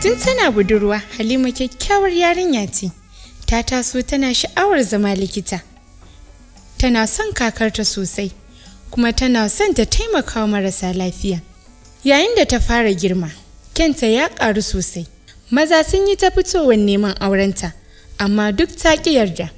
Tun tana budurwa, Halima kyakkyawar yarinya ce. Ta taso tana sha'awar zama likita. Tana son kakarta sosai, kuma tana son ta taimaka wa marasa lafiya. Yayin da ta fara girma, kyanta ya ƙaru sosai. Maza sun yi ta fitowar neman aurenta, amma duk ta ƙi yarda.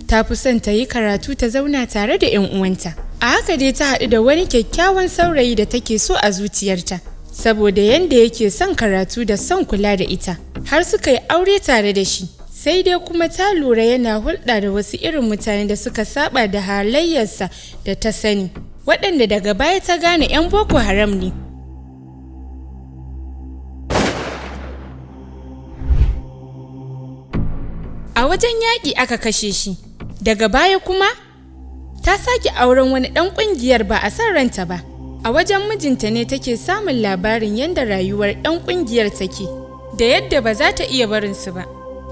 Ta fi son ta yi karatu ta zauna tare da 'yan uwanta. A haka dai ta haɗu da wani kyakkyawan saurayi da take so a zuciyarta, saboda yanda yake son karatu da son kula da ita. Har suka yi aure tare da shi. Sai dai kuma ta lura yana hulɗa da wasu irin mutane da suka saba da halayyarsa da ta sani, waɗanda daga baya ta gane 'yan Boko Haram ne. A wajen yaƙi aka kashe shi. Daga baya kuma ta sake auren wani ɗan ƙungiyar ba a san ranta ba. A wajen mijinta ne take samun labarin yadda rayuwar 'yan ƙungiyar take, da yadda ba za ta iya barinsu ba.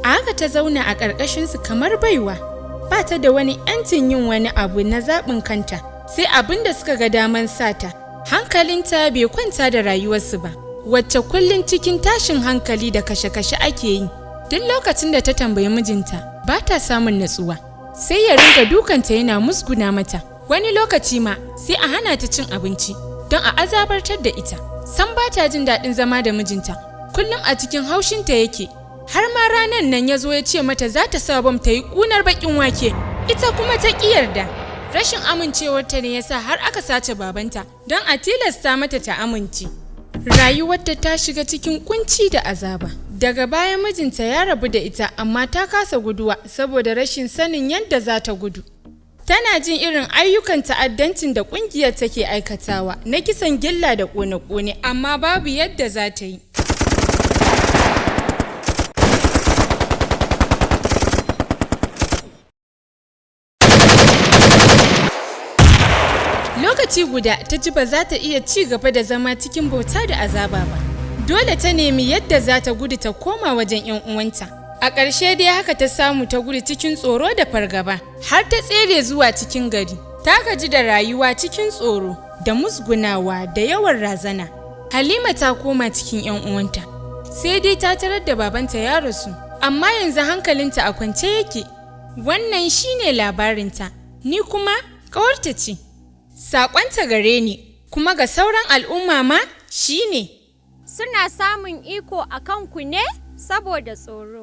A haka ta zauna a ƙarƙashinsu kamar baiwa, ba ta da wani 'yancin yin wani abu na zaɓin kanta, sai abin da suka ga daman sata. Hankalinta bai kwanta da rayuwarsu ba, wacce kullum cikin tashin hankali da kashe-kashe ake yi. Duk lokacin da ta tambayi mijinta, ba ta samun natsuwa, sai ya ringa dukanta yana musguna mata. Wani lokaci ma sai a hana ta cin abinci don a azabartar da ita. San ba ta jin daɗin zama da mijinta, kullum a cikin haushinta yake. Har ma ranar nan ya zo ya ce mata za ta sa bam ta yi ƙunar baƙin wake, ita kuma ta ƙi yarda. Rashin amincewarta ne ya sa har aka sace babanta don a tilasta mata ta amince. Rayuwarta ta shiga cikin kunci da azaba. Daga baya mijinta ya rabu da ita, amma ta kasa guduwa saboda rashin sanin yadda za ta gudu. Tana jin irin ayyukan ta'addancin da ƙungiyar take aikatawa na kisan gilla da ƙone-ƙone, amma babu yadda za ta yi. Lokaci guda ta ji ba za ta iya ci gaba da zama cikin bauta da azaba ba. Dole ta nemi yadda za ta gudu ta koma wajen 'yan uwanta. A ƙarshe dai haka ta samu ta gudu cikin tsoro da fargaba, har ta tsere zuwa cikin gari. Ta gaji da rayuwa cikin tsoro da musgunawa da yawan razana. Halima ta koma cikin 'yan uwanta. Sai dai ta tarar da babanta ya rasu, amma yanzu hankalinta a kwance yake. Wannan shine labarinta, ni kuma ƙawarta ce. Saƙonta gare ni, kuma ga sauran al'umma ma shine, suna samun iko a kanku ne saboda tsoro.